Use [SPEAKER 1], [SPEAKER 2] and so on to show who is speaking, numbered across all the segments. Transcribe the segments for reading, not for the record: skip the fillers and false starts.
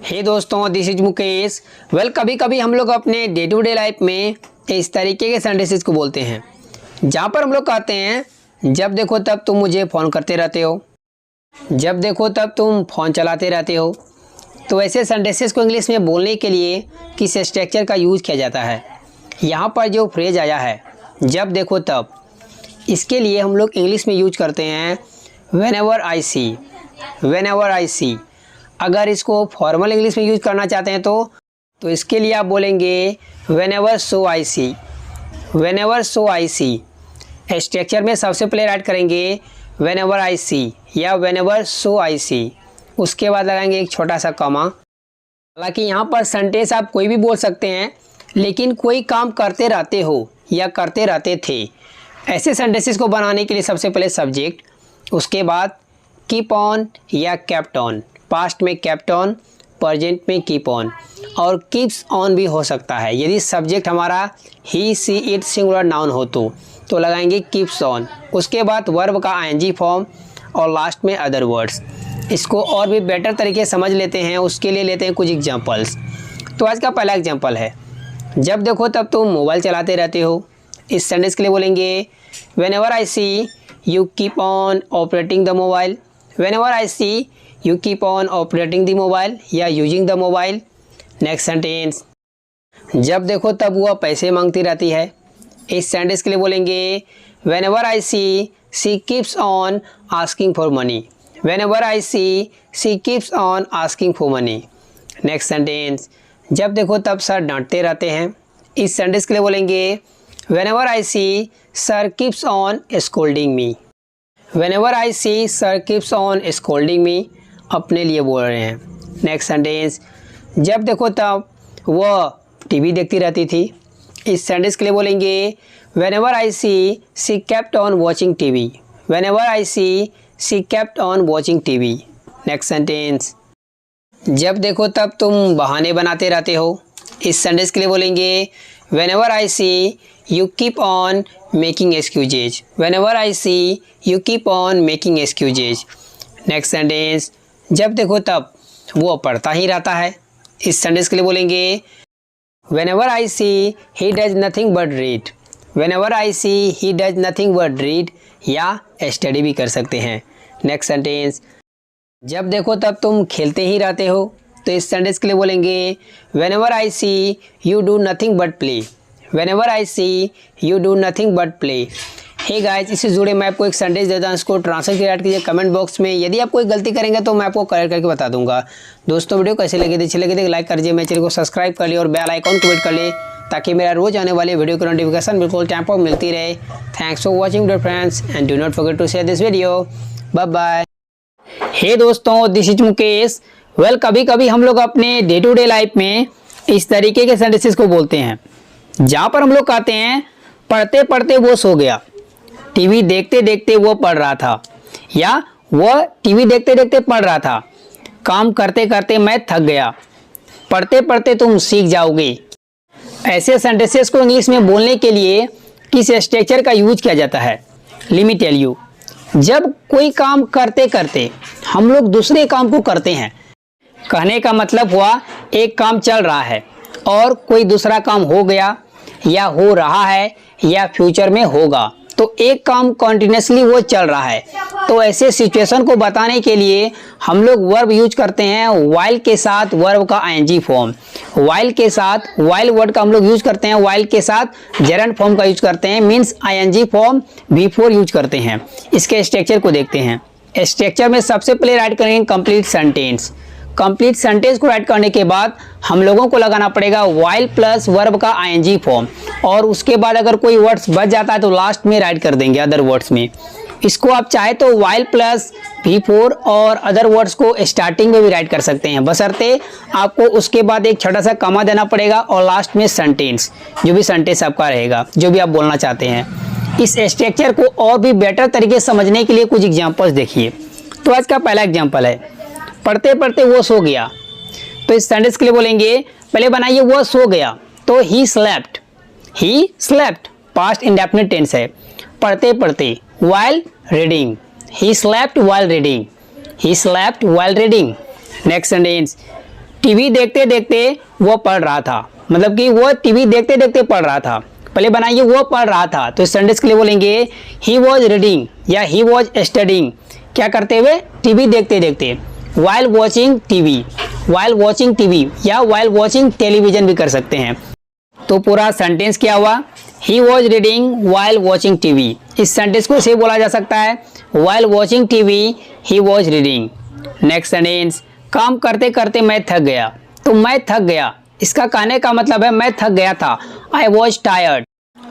[SPEAKER 1] हे दोस्तों, this is Mukesh. कभी कभी हम लोग अपने डे टू डे लाइफ में इस तरीके के सेंटेंसेस को बोलते हैं जहाँ पर हम लोग कहते हैं जब देखो तब तुम मुझे फ़ोन करते रहते हो, जब देखो तब तुम फ़ोन चलाते रहते हो। तो ऐसे सेंटेंसेस को इंग्लिश में बोलने के लिए किस स्ट्रक्चर का यूज़ किया जाता है। यहाँ पर जो फ्रेज आया है जब देखो तब, इसके लिए हम लोग इंग्लिश में यूज करते हैं whenever I C. Whenever I सी। अगर इसको फॉर्मल इंग्लिश में यूज़ करना चाहते हैं तो इसके लिए आप बोलेंगे व्हेनेवर सो आई सी। व्हेनेवर सो आई सी। स्ट्रक्चर में सबसे पहले ऐड करेंगे व्हेनेवर आई सी या व्हेनेवर सो आई सी, उसके बाद लगाएंगे एक छोटा सा कॉमा। हालांकि यहाँ पर सेंटेंस आप कोई भी बोल सकते हैं, लेकिन कोई काम करते रहते हो या करते रहते थे, ऐसे सेंटेंसेस को बनाने के लिए सबसे पहले सब्जेक्ट, उसके बाद कीप ऑन या केप्ट ऑन। पास्ट में केप्ट ऑन, प्रेजेंट में कीप ऑन, और कीप्स ऑन भी हो सकता है। यदि सब्जेक्ट हमारा ही सी इट सिंगुलर नाउन हो तो लगाएंगे कीप्स ऑन। उसके बाद वर्ब का आईएनजी फॉर्म और लास्ट में अदर वर्ड्स। इसको और भी बेटर तरीके से समझ लेते हैं, उसके लिए लेते हैं कुछ एग्जांपल्स। तो आज का पहला एग्जांपल है जब देखो तब तुम मोबाइल चलाते रहते हो। इस सेंटेंस के लिए बोलेंगे whenever I see you keep on operating the mobile. Whenever I see you keep on operating the mobile या using the mobile. Next sentence, जब देखो तब वह पैसे मांगती रहती है। इस सेंटेंस के लिए बोलेंगे whenever I see she keeps on asking for money. Whenever I see she keeps on asking for money. Next sentence, जब देखो तब सर डांटते रहते हैं। इस सेंटेंस के लिए बोलेंगे whenever I see sir keeps on scolding me. Whenever I see sir keeps on scolding me, अपने लिए बोल रहे हैं। नेक्स्ट सेंटेंस, जब देखो तब वह टीवी देखती रहती थी। इस सेंटेंस के लिए बोलेंगे whenever I see she kept on watching TV. Whenever I see she kept on watching TV. Next sentence, जब देखो तब तुम बहाने बनाते रहते हो। इस सेंटेंस के लिए बोलेंगे whenever I see you keep on making excuses. Whenever I see you keep on making excuses. Next sentence, जब देखो तब वो पढ़ता ही रहता है। इस सेंटेंस के लिए बोलेंगे whenever I see he does nothing but read. Whenever I see he does nothing but read या स्टडी भी कर सकते हैं। नेक्स्ट सेंटेंस, जब देखो तब तुम खेलते ही रहते हो। तो इस सेंटेंस के लिए बोलेंगे whenever I see you do nothing but play. Whenever I see you do nothing but play. Hey guys, इससे जुड़े मैं आपको एक सेंटेंस देता हूँ, इसको ट्रांसलेट ऐड कीजिए कमेंट बॉक्स में। यदि आप कोई गलती करेंगे तो मैं आपको करेक्ट करके बता दूंगा। दोस्तों, वीडियो कैसे लगे थे, अच्छे लगे थे लाइक कर दीजिए, मेरे चैनल को सब्सक्राइब कर लिए और बेल आइकॉन को हिट कर ले, ताकि मेरा रोज आने वाले वीडियो की नोटिफिकेशन बिल्कुल टाइम पर मिलती रहे। Thanks for watching dear friends and do not forget to share this video. Bye bye. Hey दोस्तों, दिस इज मुकेश। कभी कभी हम लोग अपने डे टू डे लाइफ में इस तरीके के सेंटेंसेस को बोलते हैं जहाँ पर हम लोग कहते हैं पढ़ते पढ़ते वो सो गया, टीवी देखते देखते वो पढ़ रहा था, या वह टीवी देखते देखते पढ़ रहा था, काम करते करते मैं थक गया, पढ़ते पढ़ते तुम सीख जाओगे। ऐसे सेंटेंसेस को इंग्लिश में बोलने के लिए किस स्ट्रक्चर का यूज किया जाता है। Let me tell you. जब कोई काम करते करते हम लोग दूसरे काम को करते हैं, कहने का मतलब हुआ एक काम चल रहा है और कोई दूसरा काम हो गया या हो रहा है या फ्यूचर में होगा, तो एक काम कंटिन्यूसली वो चल रहा है। तो ऐसे सिचुएशन को बताने के लिए हम लोग वर्ब यूज करते हैं व्हाइल के साथ वर्ब का आईएनजी फॉर्म। व्हाइल के साथ व्हाइल वर्ड का हम लोग यूज करते हैं, व्हाइल के साथ जेरंड फॉर्म का यूज करते हैं, means ING form before use करते हैं। इसके स्ट्रक्चर को देखते हैं। स्ट्रक्चर में सबसे पहले राइट करेंगे कंप्लीट सेंटेंस। कंप्लीट सेंटेंस को राइट करने के बाद हम लोगों को लगाना पड़ेगा व्हाइल प्लस वर्ब का आईएनजी फॉर्म, और उसके बाद अगर कोई वर्ड्स बच जाता है तो लास्ट में राइट कर देंगे अदर वर्ड्स में। इसको आप चाहे तो व्हाइल प्लस V4 और अदर वर्ड्स को स्टार्टिंग में भी राइट कर सकते हैं, बशर्ते आपको उसके बाद एक छोटा सा कॉमा देना पड़ेगा और लास्ट में सेंटेंस, जो भी सेंटेंस आपका रहेगा, जो भी आप बोलना चाहते हैं। इस स्ट्रक्चर को और भी बेटर तरीके से समझने के लिए कुछ एग्जाम्पल्स देखिए। तो आज का पहला एग्जाम्पल है पढ़ते पढ़ते वो सो गया। तो इस सेंटेंस के लिए बोलेंगे, पहले बनाइए वो सो गया, तो he slept. He slept past indefinite tense है। पढ़ते पढ़ते while reading, he slept while reading, he slept while reading। Next sentence, TV देखते देखते वो पढ़ रहा था, मतलब कि वो टीवी देखते देखते पढ़ रहा था। पहले बनाइए वो पढ़ रहा था, तो इस सेंटेंस के लिए बोलेंगे ही वॉज रीडिंग या ही वॉज स्टडिंग। क्या करते हुए? टीवी देखते देखते। While watching TV, while watching TV या वाइल वॉचिंग टेलीविजन भी कर सकते हैं। तो पूरा सेंटेंस क्या हुआ? He was reading while watching TV. इस सेंटेंस को ऐसे बोला जा सकता है, while watching TV he was reading. Next sentence, काम करते करते मैं थक गया। तो मैं थक गया, इसका कहने का मतलब है मैं थक गया था। I was tired.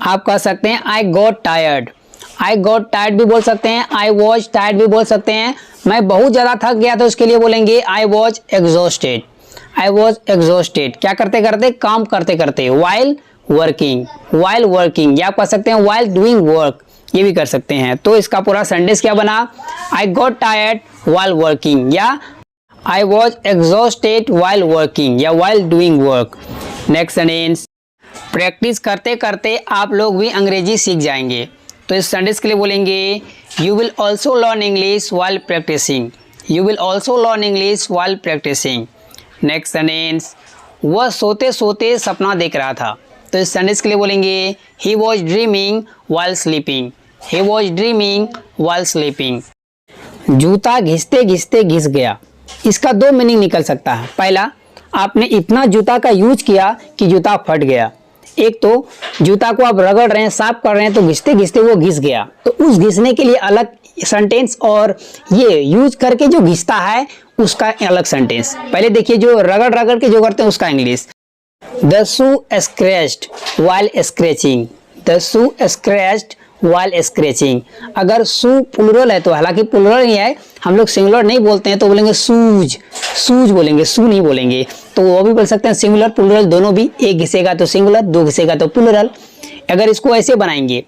[SPEAKER 1] आप कह सकते हैं आई गॉट टायर्ड। आई गॉट टायर्ड भी बोल सकते हैं, आई वॉज टायर्ड भी बोल सकते हैं। मैं बहुत ज़्यादा थक गया तो उसके लिए बोलेंगे आई was exhausted. I was exhausted. क्या करते करते? काम करते करते। वाइल वर्किंग, वाइल वर्किंग या आप कह सकते हैं वाइल डूइंग वर्क, ये भी कर सकते हैं। तो इसका पूरा सेंटेंस क्या बना? I got tired while working या I was exhausted while working या while doing work. Next sentence, practice करते करते आप लोग भी अंग्रेजी सीख जाएंगे। तो इस सेंटेंस के लिए बोलेंगे you will also learn English while practising. You will also learn English while practising. Next sentence, वह सोते सोते सपना देख रहा था। तो इस सेंटेंस के लिए बोलेंगे he was dreaming while sleeping. He was dreaming while sleeping. जूता घिसते घिसते घिस गया। इसका दो मीनिंग निकल सकता है। पहला, आपने इतना जूता का यूज किया कि जूता फट गया। एक तो जूता को आप रगड़ रहे हैं, साफ कर रहे हैं, तो घिसते घिसते वो घिस गया, तो उस घिसने के लिए अलग सेंटेंस और ये यूज करके जो घिसता है उसका अलग सेंटेंस। पहले देखिए, जो रगड़ रगड़ के जो करते हैं उसका English. The shoe scratched while scratching. The shoe scratched while scratching. अगर शू प्लुरल है तो, हालांकि प्लुरल ही है, हम लोग सिंगुलर नहीं बोलते हैं, तो बोलेंगे शूज। शूज बोलेंगे, शू नहीं बोलेंगे। तो वो भी बोल सकते हैं सिंगुलर प्लुरल दोनों भी। एक घिसेगा तो सिंगुलर, दो घिसेगा तो प्लुरल। अगर इसको ऐसे बनाएंगे,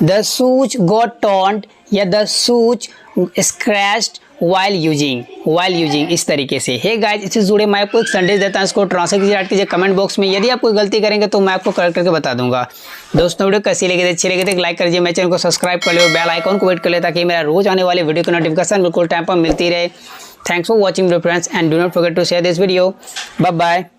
[SPEAKER 1] द शूज गॉट टॉन्ट या the shoes scratched while using, इस तरीके से। हे गाइस, इससे जुड़े मैं आपको एक सेंटेंस देता हूं, इसको ट्रांसलेट कीजिए, ऐड कीजिए कमेंट बॉक्स में। यदि आप कोई गलती करेंगे तो मैं आपको करेक्ट करके बता दूंगा। दोस्तों, वीडियो कैसी लगी? अच्छी लगी तो लाइक कर दीजिए, मेरे चैनल को सब्सक्राइब कर लो, बेल आइकॉन को वेट कर ले ताकि मेरा रोज आने वाले वीडियो की नोटिफिकेशन बिल्कुल टाइम पर मिलती रहे। Thanks for watching friends and do not forget to share this video. Bye bye.